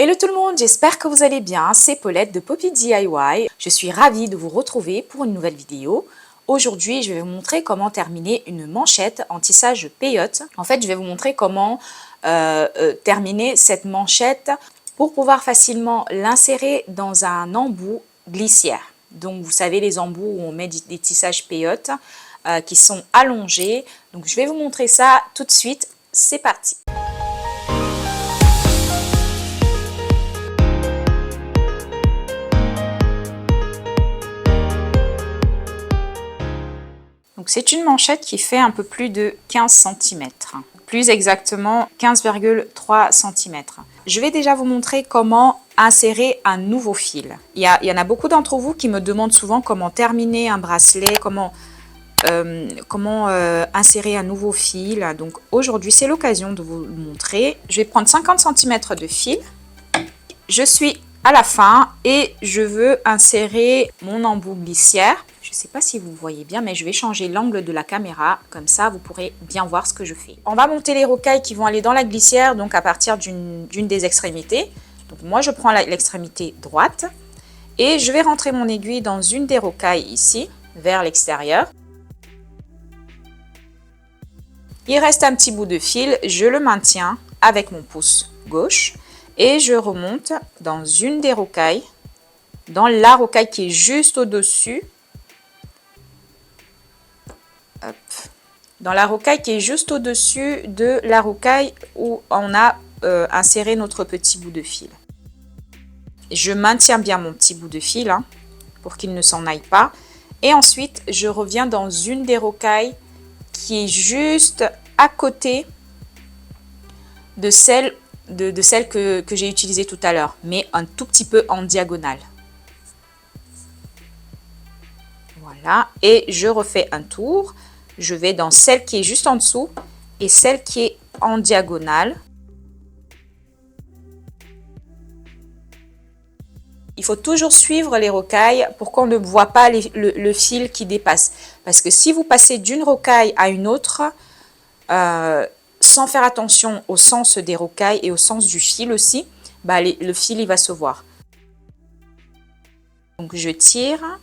Hello tout le monde, j'espère que vous allez bien, c'est Paulette de Poppy DIY. Je suis ravie de vous retrouver pour une nouvelle vidéo. Aujourd'hui, je vais vous montrer comment terminer une manchette en tissage peyote. En fait, je vais vous montrer comment terminer cette manchette pour pouvoir facilement l'insérer dans un embout glissière. Donc, vous savez, les embouts où on met des tissages peyote qui sont allongés. Donc, je vais vous montrer ça tout de suite. C'est parti! Donc c'est une manchette qui fait un peu plus de 15 cm, plus exactement 15,3 cm. Je vais déjà vous montrer comment insérer un nouveau fil. Il y en a beaucoup d'entre vous qui me demandent souvent comment terminer un bracelet, comment insérer un nouveau fil. Donc aujourd'hui c'est l'occasion de vous le montrer. Je vais prendre 50 cm de fil. Je suis à la fin et je veux insérer mon embout glissière. Je ne sais pas si vous voyez bien, mais je vais changer l'angle de la caméra, comme ça vous pourrez bien voir ce que je fais. On va monter les rocailles qui vont aller dans la glissière, donc à partir d'une des extrémités. Donc moi je prends l'extrémité droite et je vais rentrer mon aiguille dans une des rocailles ici, vers l'extérieur. Il reste un petit bout de fil, je le maintiens avec mon pouce gauche et je remonte dans une des rocailles, dans la rocaille qui est juste au-dessus. Dans la rocaille qui est juste au-dessus de la rocaille où on a inséré notre petit bout de fil. Je maintiens bien mon petit bout de fil pour qu'il ne s'en aille pas. Et ensuite, je reviens dans une des rocailles qui est juste à côté de celle, que j'ai utilisée tout à l'heure, mais un tout petit peu en diagonale. Voilà, et je refais un tour. Je vais dans celle qui est juste en dessous et celle qui est en diagonale. Il faut toujours suivre les rocailles pour qu'on ne voit pas le fil qui dépasse. Parce que si vous passez d'une rocaille à une autre, sans faire attention au sens des rocailles et au sens du fil aussi, le fil il va se voir. Donc je tire.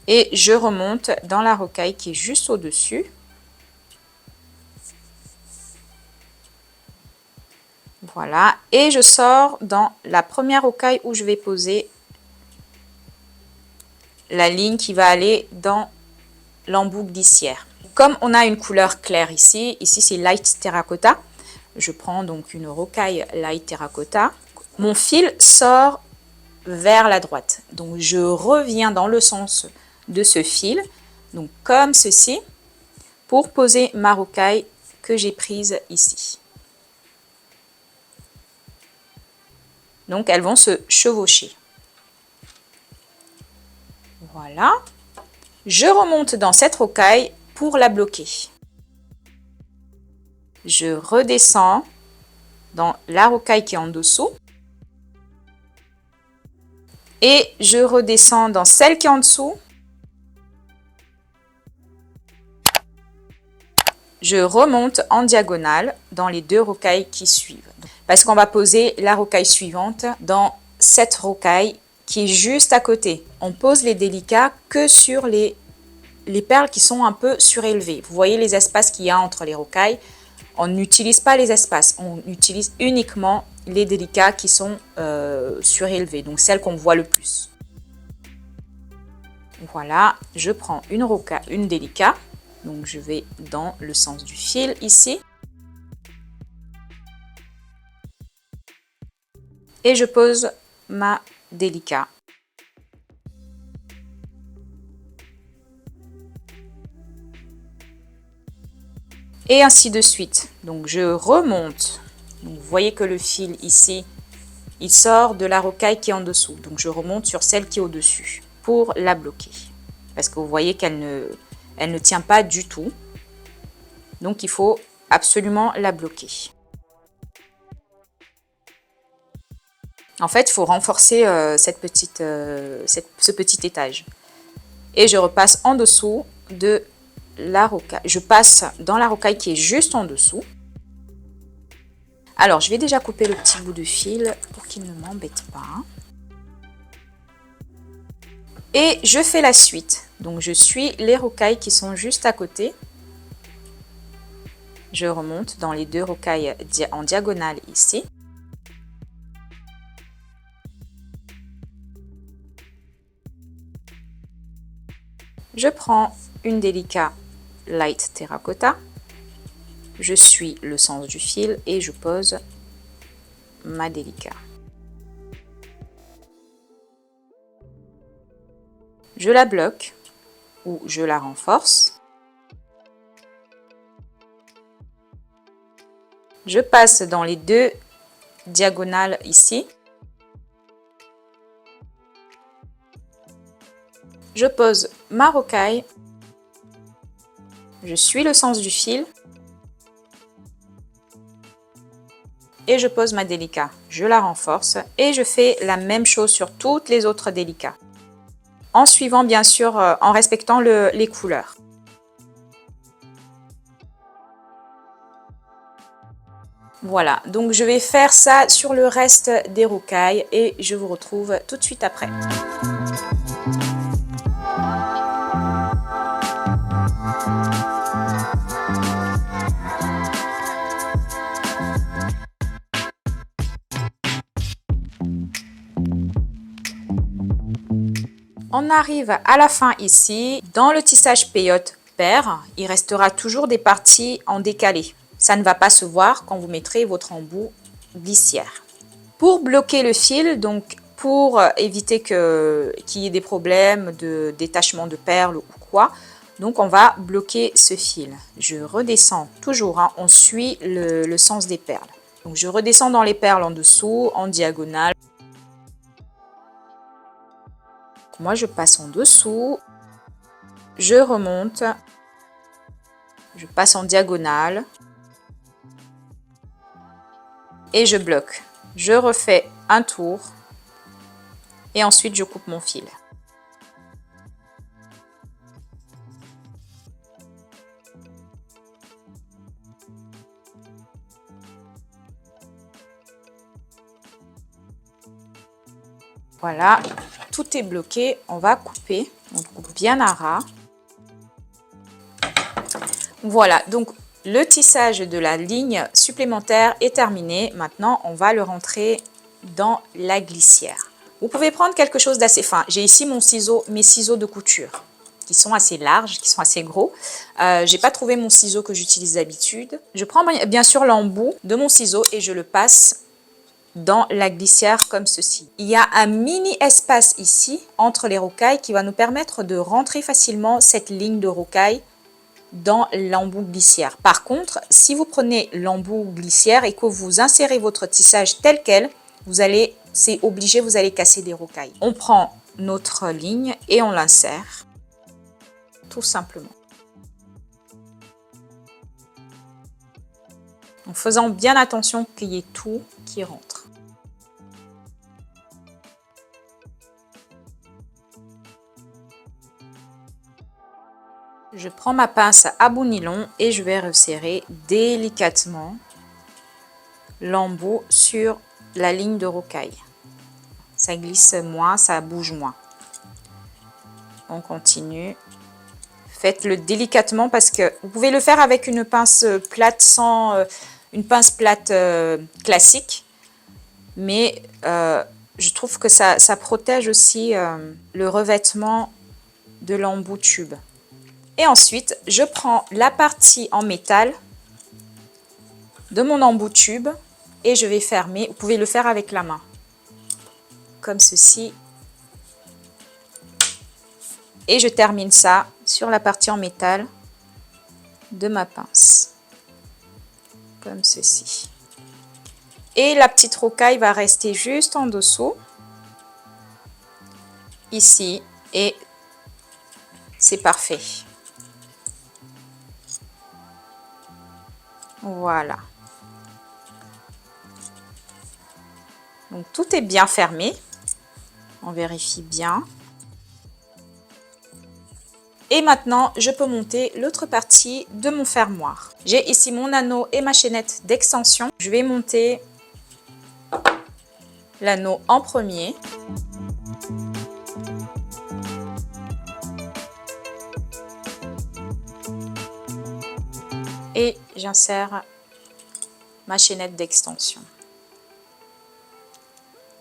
Et je remonte dans la rocaille qui est juste au-dessus. Voilà. Et je sors dans la première rocaille où je vais poser la ligne qui va aller dans l'embout glissière. Comme on a une couleur claire ici c'est light terracotta. Je prends donc une rocaille light terracotta. Mon fil sort vers la droite. Donc je reviens dans le sens de ce fil, donc comme ceci, pour poser ma rocaille que j'ai prise ici. Donc elles vont se chevaucher. Voilà. Je remonte dans cette rocaille pour la bloquer. Je redescends dans la rocaille qui est en dessous. Et je redescends dans celle qui est en dessous. Je remonte en diagonale dans les deux rocailles qui suivent. Parce qu'on va poser la rocaille suivante dans cette rocaille qui est juste à côté. On pose les délicats que sur les perles qui sont un peu surélevées. Vous voyez les espaces qu'il y a entre les rocailles. On n'utilise pas les espaces, on utilise uniquement les délicats qui sont surélevés, donc celles qu'on voit le plus. Voilà, je prends une délicat. Donc je vais dans le sens du fil ici. Et je pose ma délicat. Et ainsi de suite. Donc je remonte. Donc vous voyez que le fil ici, il sort de la rocaille qui est en dessous. Donc je remonte sur celle qui est au-dessus pour la bloquer. Parce que vous voyez qu'elle ne tient pas du tout. Donc il faut absolument la bloquer. En fait, il faut renforcer ce petit étage. Et je repasse en dessous de la rocaille. Je passe dans la rocaille qui est juste en dessous. Alors, je vais déjà couper le petit bout de fil pour qu'il ne m'embête pas. Et je fais la suite. Donc, je suis les rocailles qui sont juste à côté. Je remonte dans les deux rocailles en diagonale ici. Je prends une délicat light terracotta. Je suis le sens du fil et je pose ma délicat. Je la bloque ou je la renforce. Je passe dans les deux diagonales ici. Je pose ma rocaille. Je suis le sens du fil. Et je pose ma délicat. Je la renforce et je fais la même chose sur toutes les autres délicats. En suivant bien sûr, en respectant les couleurs. Voilà, donc je vais faire ça sur le reste des rocailles et je vous retrouve tout de suite après. On arrive à la fin ici. Dans le tissage peyote pair, il restera toujours des parties en décalé. Ça ne va pas se voir quand vous mettrez votre embout glissière. Pour bloquer le fil, donc pour éviter qu'il y ait des problèmes de détachement de perles ou quoi, donc on va bloquer ce fil. Je redescends toujours, hein, on suit le sens des perles. Donc je redescends dans les perles en dessous, en diagonale. Moi je passe en dessous, je remonte, je passe en diagonale et je bloque. Je refais un tour et ensuite je coupe mon fil. Voilà, tout est bloqué, on va couper, on coupe bien à ras. Voilà, donc le tissage de la ligne supplémentaire est terminé. Maintenant, on va le rentrer dans la glissière. Vous pouvez prendre quelque chose d'assez fin. J'ai ici mes ciseaux de couture qui sont assez larges, qui sont assez gros. J'ai pas trouvé mon ciseau que j'utilise d'habitude. Je prends bien sûr l'embout de mon ciseau et je le passe dans la glissière comme ceci. Il y a un mini espace ici entre les rocailles qui va nous permettre de rentrer facilement cette ligne de rocaille dans l'embout glissière. Par contre, si vous prenez l'embout glissière et que vous insérez votre tissage tel quel, c'est obligé, vous allez casser des rocailles. On prend notre ligne et on l'insère tout simplement. En faisant bien attention qu'il y ait tout qui rentre. Je prends ma pince à bout nylon et je vais resserrer délicatement l'embout sur la ligne de rocaille. Ça glisse moins, ça bouge moins. On continue. Faites-le délicatement parce que vous pouvez le faire avec une pince plate une pince plate classique. Mais je trouve que ça protège aussi le revêtement de l'embout tube. Et ensuite, je prends la partie en métal de mon embout tube et je vais fermer. Vous pouvez le faire avec la main, comme ceci. Et je termine ça sur la partie en métal de ma pince, comme ceci. Et la petite rocaille va rester juste en dessous, ici, et c'est parfait. Voilà. Donc tout est bien fermé. On vérifie bien. Et maintenant, je peux monter l'autre partie de mon fermoir. J'ai ici mon anneau et ma chaînette d'extension. Je vais monter l'anneau en premier. Et j'insère ma chaînette d'extension.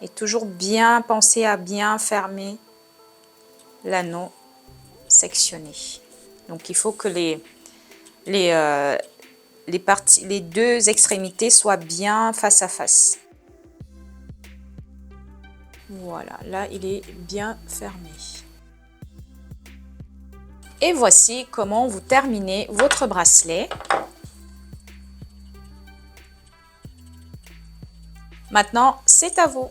Et toujours bien penser à bien fermer l'anneau sectionné. Donc il faut que les deux extrémités soient bien face à face. Voilà, là il est bien fermé. Et voici comment vous terminez votre bracelet. Maintenant, c'est à vous.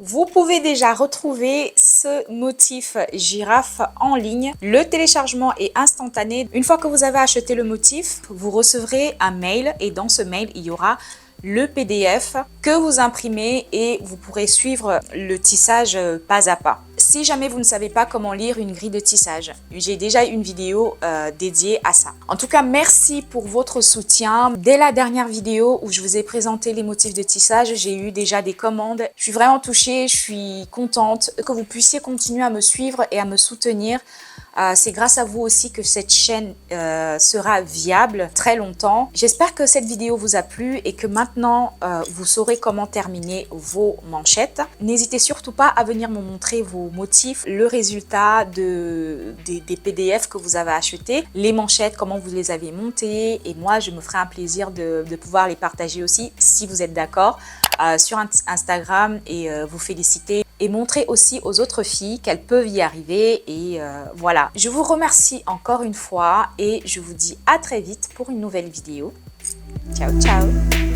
Vous pouvez déjà retrouver ce motif girafe en ligne. Le téléchargement est instantané. Une fois que vous avez acheté le motif, vous recevrez un mail et dans ce mail, il y aura le PDF que vous imprimez et vous pourrez suivre le tissage pas à pas. Si jamais vous ne savez pas comment lire une grille de tissage, j'ai déjà une vidéo dédiée à ça. En tout cas, merci pour votre soutien. Dès la dernière vidéo où je vous ai présenté les motifs de tissage, j'ai eu déjà des commandes. Je suis vraiment touchée, je suis contente que vous puissiez continuer à me suivre et à me soutenir. C'est grâce à vous aussi que cette chaîne sera viable très longtemps. J'espère que cette vidéo vous a plu et que maintenant vous saurez comment terminer vos manchettes. N'hésitez surtout pas à venir me montrer vos motifs, le résultat des PDF que vous avez achetés, les manchettes, comment vous les avez montées, et moi je me ferai un plaisir de pouvoir les partager aussi si vous êtes d'accord sur Instagram et vous féliciter. Et montrer aussi aux autres filles qu'elles peuvent y arriver. Et voilà, je vous remercie encore une fois et je vous dis à très vite pour une nouvelle vidéo. Ciao, ciao!